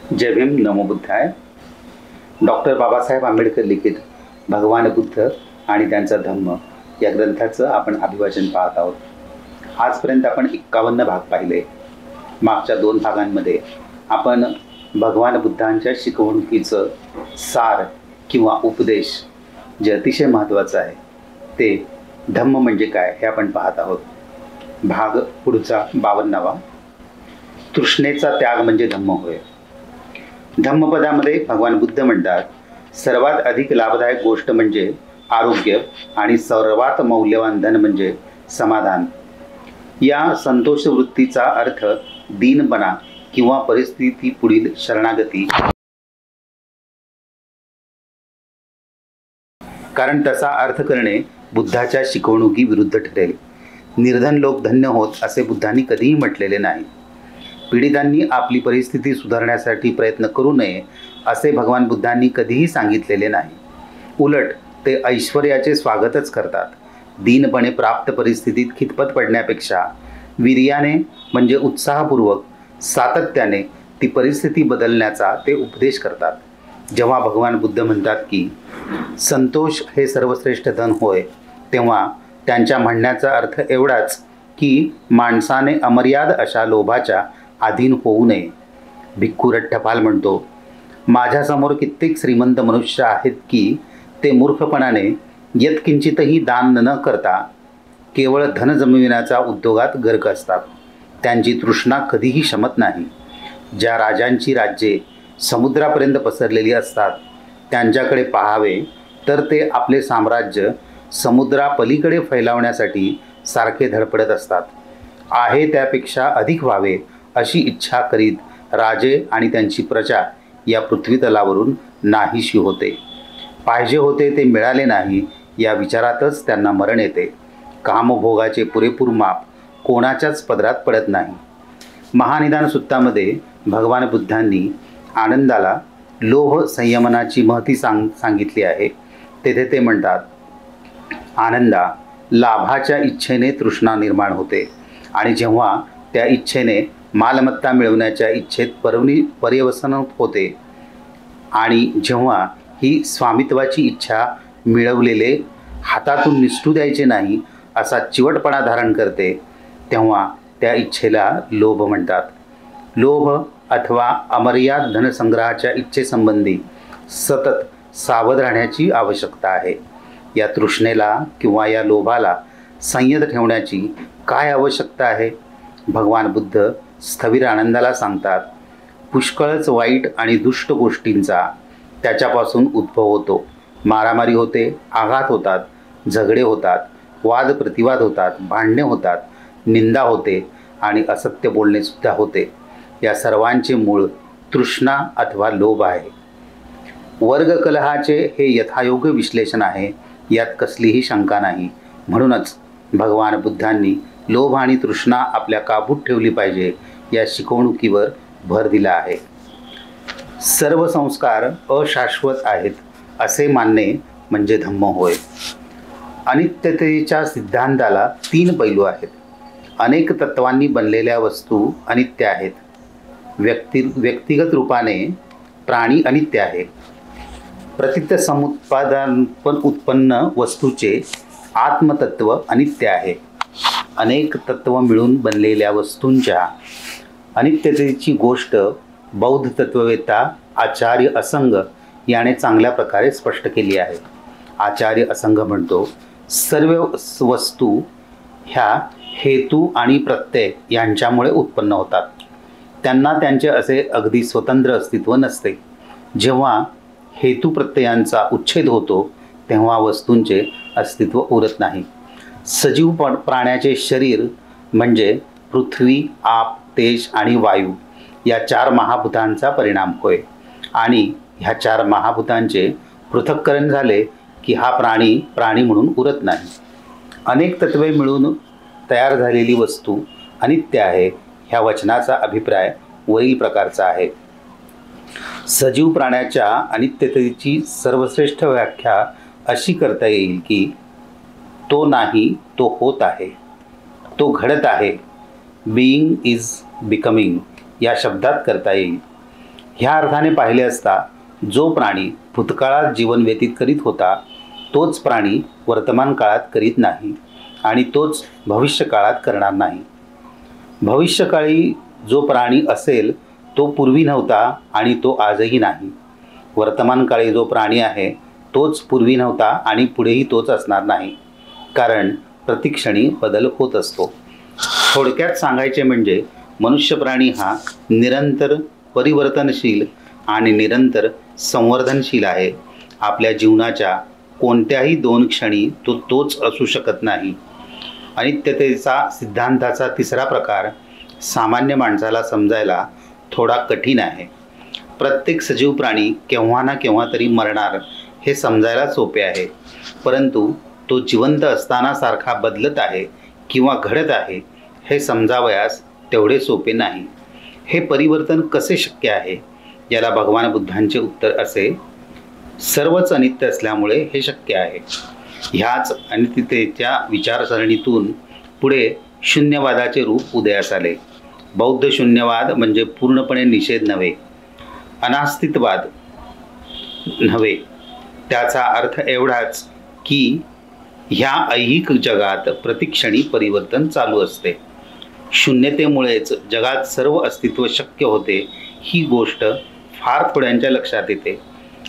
जय भीम, नमो बुद्धाय. Doctor Babasaheb Ambedkar लिखित भगवान बुद्ध आणि त्यांचा धम्म या ग्रंथाचं आपण अभिवाचन पाहत आहोत. आजपर्यंत आपण 51 भाग पाहिले. मागच्या 2 भागांमध्ये आपण भगवान बुद्धांच्या शिकवणुकीचं सार किंवा उपदेश जे अतिशय महत्त्वाचं आहे ते धम्म म्हणजे काय हे आपण पाहत आहोत. भाग पुढचा 52वा, तृष्णेचा त्याग म्हणजे धम्म होय. धम्मपदामध्ये भगवान बुद्ध म्हणतात, सर्वात अधिक लाभदायक गोष्ट म्हणजे आरोग्य आणि सर्वात मौल्यवान धन म्हणजे समाधान. या संतोष वृत्तीचा अर्थ दीनपणा किंवा परिस्थिती पुढील शरणागती, कारण तसा अर्थ करणे बुद्धाच्या शिकवणुकी विरुद्ध ठरेल. निर्धन लोक धन्य होत असे बुद्धांनी कधीही म्हटलेले नाही. पीडितांनी आपली परिस्थिती सुधारण्यासाठी प्रयत्न करू नये असे भगवान बुद्धांनी कधीही सांगितलेले नाही. उलट ते ऐश्वर्याचे स्वागतच करतात. दीनपणे प्राप्त परिस्थितीत खितपत पडण्यापेक्षा वीर्याने म्हणजे उत्साहपूर्वक सातत्याने ती परिस्थिती बदलण्याचा ते उपदेश करतात. जेव्हा भगवान बुद्ध म्हणतात की संतोष हे सर्वश्रेष्ठ धन होय, तेव्हा त्यांच्या म्हणण्याचा अर्थ एवढाच की माणसाने अमर्याद अशा लोभाच्या अधीन होऊ नये. भिक्खू रट्टपाल म्हणतो, माझ्यासमोर कित्येक श्रीमंत मनुष्य आहेत की ते मूर्खपणाने यत्किंचितही दान न करता केवळ धन जमविण्याच्या उद्योगात गर्क असतात. त्यांची तृष्णा कधीही शमत नाही. ज्या राजांची राज्ये समुद्रापर्यंत पसरलेली असतात त्यांच्याकडे पाहावे तर ते आपले साम्राज्य समुद्रापलीकडे फैलावण्यासाठी सारखे धडपडत असतात. आहे त्यापेक्षा अधिक व्हावे अशी इच्छा करीत राजे आणि त्यांची प्रजा या पृथ्वीतलावरून नाहीशी होते. पाहिजे होते ते मिळाले नाही या विचारातच त्यांना मरण येते. कामभोगाचे पुरेपूर माप कोणाच्याच पदरात पडत नाही. महानिदान सुत्तामध्ये भगवान बुद्धांनी आनंदाला लोभ संयमनाची महती सांगितली आहे. तेथे ते म्हणतात, आनंदा, लाभाच्या इच्छेने तृष्णा निर्माण होते आणि जेव्हा त्या इच्छेने मालमत्ता मिळवण्याच्या इच्छेत पर्यवसन होते आणि जेव्हा ही स्वामित्वाची इच्छा मिळवलेले हातातून निसटू द्यायचे नाही असा चिवटपणा धारण करते, तेव्हा त्या इच्छेला लोभ म्हणतात. लोभ अथवा अमर्याद धनसंग्रहाच्या इच्छेसंबंधी सतत सावध राहण्याची आवश्यकता आहे. या तृष्णेला किंवा या लोभाला संयत ठेवण्याची काय आवश्यकता आहे? भगवान बुद्ध स्थविर आनंदाला सांगतात, पुष्कळच वाईट आणि दुष्ट गोष्टींचा त्याच्यापासून उद्भव होतो. मारामारी होते, आघात होतात, झगडे होतात, वाद प्रतिवाद होतात, भांडणे होतात, निंदा होते आणि असत्य बोलणे सुद्धा होते. या सर्वांचे मूळ तृष्णा अथवा लोभ आहे. वर्गकलहाचे हे यथायोग्य विश्लेषण आहे, यात कसलीही शंका नाही. म्हणूनच भगवान बुद्धांनी लोभ आणि तृष्णा आपल्या काबूत ठेवली पाहिजे या शिकवणुकीवर भर दिला आहे. सर्व संस्कार अशाश्वत आहेत असे मानणे म्हणजे धम्म होय. अनित्यतेच्या सिद्धांताला 3 पैलू आहेत. अनेक तत्वांनी बनलेल्या वस्तू अनित्य आहेत. व्यक्तिगत रूपाने प्राणी अनित्य आहे. प्रतित समुत्पादन उत्पन्न वस्तूचे आत्मतत्व अनित्य आहे. अनेक तत्व मिळून बनलेल्या वस्तूंच्या अनित्यतेची गोष्ट बौद्ध तत्ववेत्ता आचार्य असंग याने चांगल्या प्रकारे स्पष्ट केली आहे. आचार्य असंग म्हणतो, सर्व वस्तू ह्या हेतू आणि प्रत्यय यांच्यामुळे उत्पन्न होतात. त्यांना त्यांचे असे अगदी स्वतंत्र अस्तित्व नसते. जेव्हा हेतू प्रत्ययांचा उच्छेद होतो तेव्हा वस्तूंचे अस्तित्व उरत नाही. सजीव प्राण्याचे शरीर म्हणजे पृथ्वी, आप, तेज आणि वायू या 4 महाभूतांचा परिणाम होय. आणि ह्या 4 महाभूतांचे पृथक्करण झाले की हा प्राणी म्हणून उरत नाही. अनेक तत्वे मिळून तयार झालेली वस्तू अनित्य आहे. ह्या वचनाचा अभिप्राय वरील प्रकारचा आहे. सजीव प्राण्याच्या अनित्यतेची सर्वश्रेष्ठ व्याख्या अशी करता येईल की तो नाही, तो होत आहे, तो घडत आहे. बीइंग इज बिकमिंग या शब्दात करता येईल. ह्या अर्थाने पाहिले असता जो प्राणी भूतकाळात जीवन व्यतीत करीत होता तोच प्राणी वर्तमान काळात करीत नाही आणि तोच भविष्य काळात करणार नाही. भविष्यकाळी जो प्राणी असेल तो पूर्वी नव्हता आणि तो आजही नाही. वर्तमान काळी जो प्राणी आहे तोच पूर्वी नव्हता आणि पुढेही तोच असणार नाही, कारण प्रतिक्षणी बदल होत असतो. थोडक्यात सांगायचे म्हणजे मनुष्य प्राणी हा निरंतर परिवर्तनशील आणि निरंतर संवर्धनशील आहे. आपल्या जीवनाच्या कोणत्याही 2 क्षणी तो तोच असू शकत नाही. अनित्यतेचा सिद्धांताचा तिसरा प्रकार सामान्य माणसाला समजायला थोडा कठीण आहे. प्रत्येक सजीव प्राणी केव्हा ना केव्हा तरी मरणार हे समजायला सोपे आहे, परंतु तो जिवंत असताना सारखा बदलत आहे किंवा घडत आहे हे समजावयास तेवढे सोपे नाही. हे परिवर्तन कसे शक्य आहे? याला भगवान बुद्धांचे उत्तर असे: सर्वच अनित्य असल्यामुळे हे शक्य आहे. ह्याच अनित्यतेच्या विचारसरणीतून पुढे शून्यवादाचे रूप उदयास आले. बौद्ध शून्यवाद म्हणजे पूर्णपणे निषेध नव्हे, अनास्तित्ववाद नव्हे. त्याचा अर्थ एवढाच की ह्या ऐहिक जगात प्रतिक्षणी परिवर्तन चालू असते. शून्यतेमुळेच जगात सर्व अस्तित्व शक्य होते ही गोष्ट फार थोड्यांच्या लक्षात येते.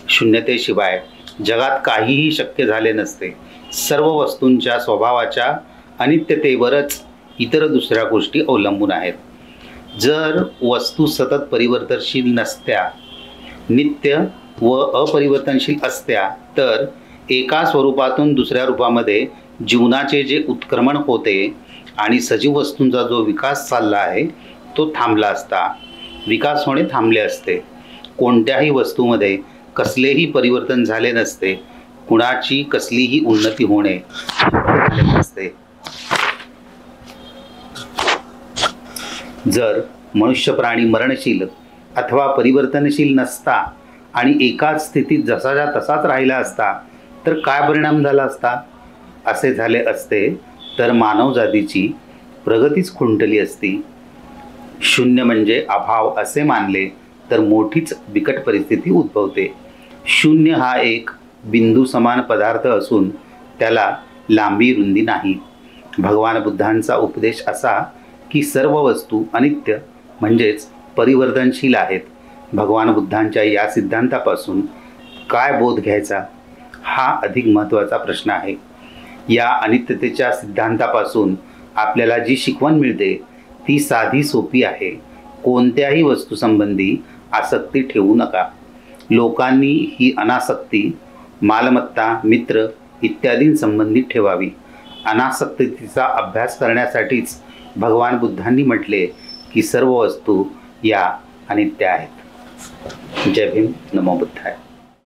शून्यतेशिवाय जगात काहीही शक्य झाले नसते. सर्व वस्तूंच्या स्वभावाच्या अनित्यतेवरच इतर दुसऱ्या गोष्टी अवलंबून आहेत. जर वस्तू सतत परिवर्तनशील नसत्या, नित्य व अपरिवर्तनशील असत्या, तर एका स्वरूपातून दुसऱ्या रूपामध्ये जीवनाचे जे उत्क्रमण होते आणि सजीव वस्तूंचा जो विकास चालला आहे तो थांबला असता. विकास होणे थांबले असते. कोणत्याही वस्तूमध्ये कसलेही परिवर्तन झाले नसते. कुणाची कसलीही उन्नती होणे झाले नसते. जर मनुष्य प्राणी मरणशील अथवा परिवर्तनशील नसता आणि एकाच स्थितीत जसाच्या तसाच राहिला असता तर काय परिणाम झाला असता? असे झाले असते तर मानवजातीची प्रगतीच खुंटली असती. शून्य म्हणजे अभाव असे मानले तर मोठीच बिकट परिस्थिती उद्भवते. शून्य हा एक बिंदू समान पदार्थ असून त्याला लांबी रुंदी नाही. भगवान बुद्धांचा उपदेश असा की सर्व वस्तू अनित्य म्हणजेच परिवर्तनशील आहेत. भगवान बुद्धांच्या या सिद्धांतापासून काय बोध घ्यायचा हा अधिक महत्त्वाचा प्रश्न आहे. या अनित्यतेच्या सिद्धांतापासून आपल्याला जी शिकवण मिळते ती साधी सोपी आहे. कोणत्याही वस्तूसंबंधी आसक्ती ठेवू नका. लोकांनी ही अनासक्ती मालमत्ता, मित्र इत्यादींसंबंधित ठेवावी. अनासक्तीचा अभ्यास करण्यासाठीच भगवान बुद्धांनी म्हटले की सर्व वस्तू या अनित्य आहेत. जय भीम. नमो बुद्धाय.